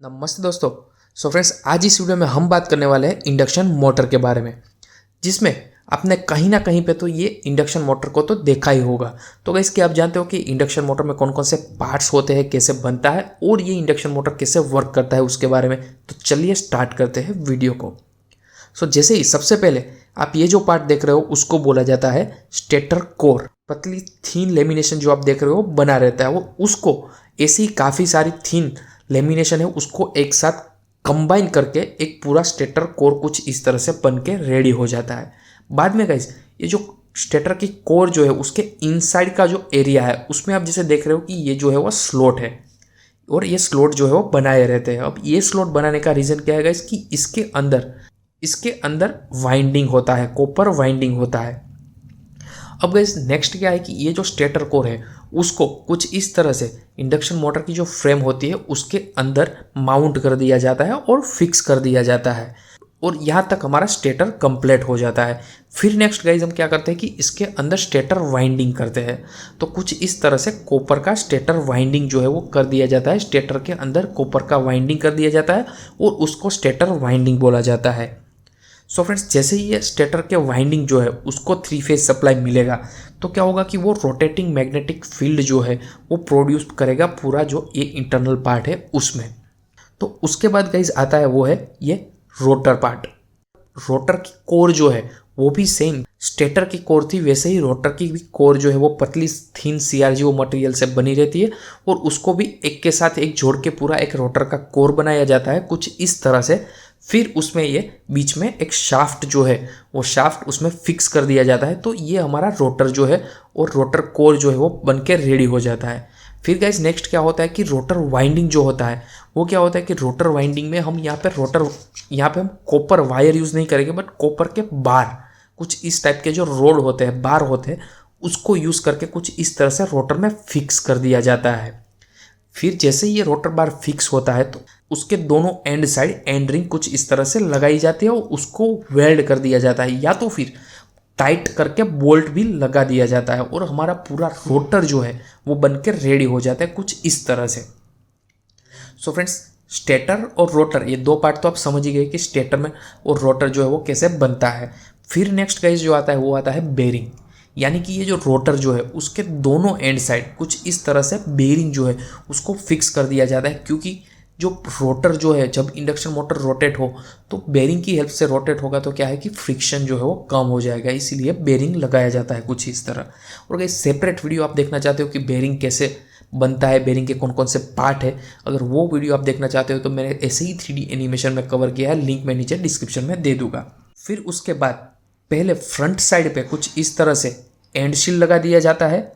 नमस्ते दोस्तों। फ्रेंड्स, आज इस वीडियो में हम बात करने वाले हैं इंडक्शन मोटर के बारे में, जिसमें आपने कहीं ना कहीं पे तो ये इंडक्शन मोटर को तो देखा ही होगा। तो गाइस, क्या आप जानते हो कि इंडक्शन मोटर में कौन कौन से पार्ट्स होते हैं, कैसे बनता है और ये इंडक्शन मोटर कैसे वर्क करता है उसके बारे में। तो चलिए स्टार्ट करते हैं वीडियो को। जैसे ही सबसे पहले आप ये जो पार्ट देख रहे हो उसको बोला जाता है स्टेटर कोर। पतली थीन लेमिनेशन जो आप देख रहे हो बना रहता है, वो उसको ऐसी काफ़ी सारी थीन लेमिनेशन है उसको एक साथ कंबाइन करके एक पूरा स्टेटर कोर कुछ इस तरह से बन के रेडी हो जाता है। बाद में गाइस, ये जो स्टेटर की कोर जो है उसके इनसाइड का जो एरिया है उसमें आप जैसे देख रहे हो कि ये जो है वो स्लॉट है और ये स्लॉट जो है वो बनाए रहते हैं। अब ये स्लॉट बनाने का रीज़न क्या है गाइस कि इसके अंदर वाइंडिंग होता है, कॉपर वाइंडिंग होता है। अब गाइस, नेक्स्ट क्या है कि ये जो स्टेटर कोर है उसको कुछ इस तरह से इंडक्शन मोटर की जो फ्रेम होती है उसके अंदर माउंट कर दिया जाता है और फिक्स कर दिया जाता है और यहाँ तक हमारा स्टेटर कंप्लीट हो जाता है। फिर नेक्स्ट गाइस, हम क्या करते हैं कि इसके अंदर स्टेटर वाइंडिंग करते हैं। तो कुछ इस तरह से कॉपर का स्टेटर वाइंडिंग जो है वो कर दिया जाता है, स्टेटर के अंदर कॉपर का वाइंडिंग कर दिया जाता है और उसको स्टेटर वाइंडिंग बोला जाता है। फ्रेंड्स, जैसे ही ये स्टेटर के वाइंडिंग जो है उसको 3 फेज सप्लाई मिलेगा तो क्या होगा कि वो रोटेटिंग मैग्नेटिक फील्ड जो है वो प्रोड्यूस करेगा पूरा जो ये इंटरनल पार्ट है उसमें। तो उसके बाद गाइज आता है वो है ये रोटर पार्ट। रोटर की कोर जो है वो भी सेम स्टेटर की कोर थी, वैसे ही रोटर की भी कोर जो है वो पतली थीन CRGO मटेरियल से बनी रहती है और उसको भी एक के साथ एक जोड़ के पूरा एक रोटर का कोर बनाया जाता है कुछ इस तरह से। फिर उसमें ये बीच में एक शाफ्ट जो है वो शाफ्ट उसमें फिक्स कर दिया जाता है। तो ये हमारा रोटर जो है और रोटर कोर जो है वो बन के रेडी हो जाता है। फिर गाइस, नेक्स्ट क्या होता है कि रोटर वाइंडिंग जो होता है वो क्या होता है कि रोटर वाइंडिंग में हम यहाँ पे हम कॉपर वायर यूज़ नहीं करेंगे, बट कॉपर के बार कुछ इस टाइप के जो रोड होते हैं, बार होते हैं, उसको यूज़ करके कुछ इस तरह से रोटर में फिक्स कर दिया जाता है। फिर जैसे ही ये रोटर बार फिक्स होता है तो उसके दोनों एंड साइड एंड रिंग कुछ इस तरह से लगाई जाती है और उसको वेल्ड कर दिया जाता है या तो फिर टाइट करके बोल्ट भी लगा दिया जाता है और हमारा पूरा रोटर जो है वो बन के रेडी हो जाता है कुछ इस तरह से। फ्रेंड्स, स्टेटर और रोटर ये दो पार्ट तो आप समझ ही गए कि स्टेटर में और रोटर जो है वो कैसे बनता है। फिर नेक्स्ट गाइस जो आता है वो आता है बेरिंग, यानी कि ये जो रोटर जो है उसके दोनों एंड साइड कुछ इस तरह से बेरिंग जो है उसको फिक्स कर दिया जाता है, क्योंकि जो रोटर जो है जब इंडक्शन मोटर रोटेट हो तो बेरिंग की हेल्प से रोटेट होगा तो क्या है कि फ्रिक्शन जो है वो कम हो जाएगा, इसीलिए बेरिंग लगाया जाता है कुछ इस तरह। और अगर सेपरेट वीडियो आप देखना चाहते हो कि बेरिंग कैसे बनता है, बेरिंग के कौन कौन से पार्ट है, अगर वो वीडियो आप देखना चाहते हो तो मैंने ऐसे ही 3D एनिमेशन में कवर किया है, लिंक मैं नीचे डिस्क्रिप्शन में दे दूंगा। फिर उसके बाद पहले फ्रंट साइड पे कुछ इस तरह से एंड सील लगा दिया जाता है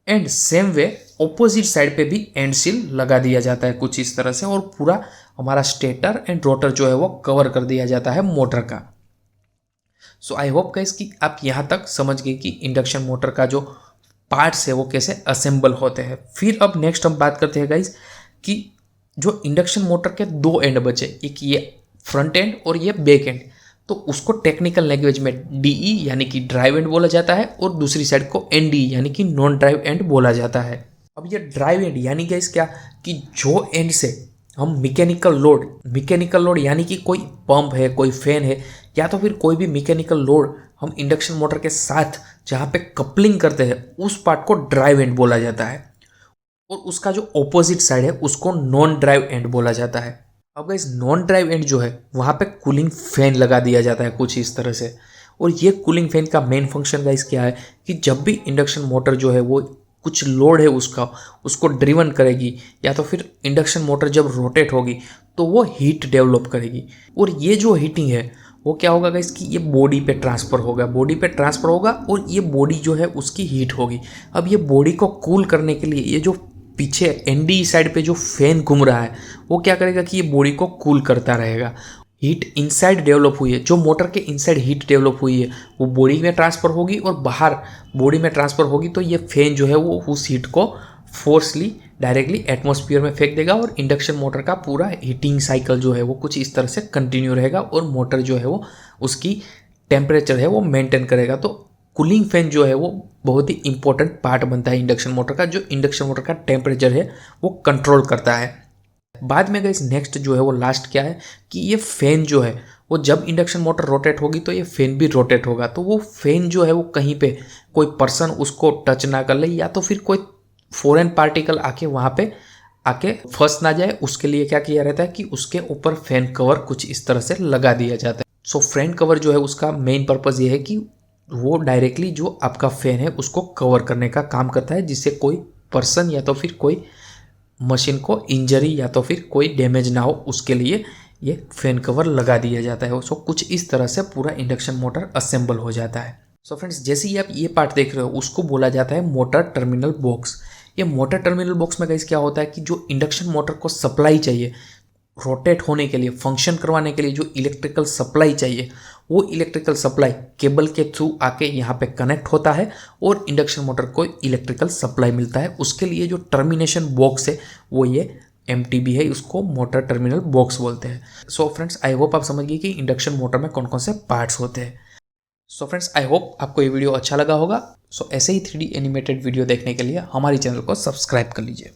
and same way opposite side पे भी एंड सील लगा दिया जाता है कुछ इस तरह से और पूरा हमारा स्टेटर एंड रोटर जो है वो कवर कर दिया जाता है मोटर का। आई होप गाइस कि आप यहाँ तक समझ गए कि इंडक्शन मोटर का जो पार्ट्स है वो कैसे असेंबल होते हैं। फिर अब नेक्स्ट हम बात करते हैं गाइस कि जो इंडक्शन मोटर के दो एंड बचे, एक ये फ्रंट एंड और ये बैक एंड, तो उसको टेक्निकल लैंग्वेज में DE यानी कि ड्राइव एंड बोला जाता है और दूसरी साइड को ND यानी कि नॉन ड्राइव एंड बोला जाता है। अब ये ड्राइव एंड यानी गाइस क्या कि जो एंड से हम मैकेनिकल लोड यानी कि कोई पंप है, कोई फैन है या तो फिर कोई भी मैकेनिकल लोड हम इंडक्शन मोटर के साथ जहाँ पे कपलिंग करते हैं उस पार्ट को ड्राइव एंड बोला जाता है और उसका जो ऑपोजिट साइड है उसको नॉन ड्राइव एंड बोला जाता है। अब गाइस, नॉन ड्राइव एंड जो है वहाँ पे कूलिंग फैन लगा दिया जाता है कुछ इस तरह से। और ये कूलिंग फैन का मेन फंक्शन गाइस क्या है कि जब भी इंडक्शन मोटर जो है वो कुछ लोड है उसको ड्रिवन करेगी या तो फिर इंडक्शन मोटर जब रोटेट होगी तो वो हीट डेवलप करेगी और ये जो हीटिंग है वो क्या होगा गाइस कि ये बॉडी पे ट्रांसफ़र होगा और ये बॉडी जो है उसकी हीट होगी। अब ये बॉडी को कूल करने के लिए ये जो पीछे ND साइड पे जो फैन घूम रहा है वो क्या करेगा कि ये बॉडी को कूल करता रहेगा। हीट इनसाइड डेवलप हुई है, जो मोटर के इनसाइड हीट डेवलप हुई है वो बॉडी में ट्रांसफ़र होगी और बाहर बॉडी में ट्रांसफ़र होगी तो ये फैन जो है वो उस हीट को फोर्सली डायरेक्टली एटमॉस्फेयर में फेंक देगा और इंडक्शन मोटर का पूरा हीटिंग साइकिल जो है वो कुछ इस तरह से कंटिन्यू रहेगा और मोटर जो है वो उसकी टेम्परेचर है वो मेंटेन करेगा। तो कूलिंग फैन जो है वो बहुत ही इंपॉर्टेंट पार्ट बनता है इंडक्शन मोटर का, जो इंडक्शन मोटर का टेम्परेचर है वो कंट्रोल करता है। बाद में गाइस नेक्स्ट जो है वो लास्ट क्या है कि ये फैन जो है वो जब इंडक्शन मोटर रोटेट होगी तो ये फैन भी रोटेट होगा। तो वो फैन जो है वो कहीं पे कोई पर्सन उसको टच ना कर ले या तो फिर कोई फॉरेन पार्टिकल आके वहाँ पे आके फंस ना जाए, उसके लिए क्या किया रहता है कि उसके ऊपर फैन कवर कुछ इस तरह से लगा दिया जाता है। सो फैन कवर जो है उसका मेन पर्पज़ ये है कि वो डायरेक्टली जो आपका फैन है उसको कवर करने का काम करता है, जिससे कोई पर्सन या तो फिर कोई मशीन को इंजरी या तो फिर कोई डैमेज ना हो, उसके लिए ये फैन कवर लगा दिया जाता है। सो कुछ इस तरह से पूरा इंडक्शन मोटर असेंबल हो जाता है। सो फ्रेंड्स, जैसे ही आप ये पार्ट देख रहे हो उसको बोला जाता है मोटर टर्मिनल बॉक्स। ये मोटर टर्मिनल बॉक्स में गाइस क्या होता है कि जो इंडक्शन मोटर को सप्लाई चाहिए रोटेट होने के लिए, फंक्शन करवाने के लिए जो इलेक्ट्रिकल सप्लाई चाहिए, वो इलेक्ट्रिकल सप्लाई केबल के थ्रू आके यहाँ पे कनेक्ट होता है और इंडक्शन मोटर को इलेक्ट्रिकल सप्लाई मिलता है। उसके लिए जो टर्मिनेशन बॉक्स है वो ये MTB है, उसको मोटर टर्मिनल बॉक्स बोलते हैं। सो फ्रेंड्स, आई होप आप समझ गए कि इंडक्शन मोटर में कौन कौन से पार्ट्स होते हैं। सो फ्रेंड्स, आई होप आपको ये वीडियो अच्छा लगा होगा। सो ऐसे ही 3D एनिमेटेड वीडियो देखने के लिए हमारी चैनल को सब्सक्राइब कर लीजिए।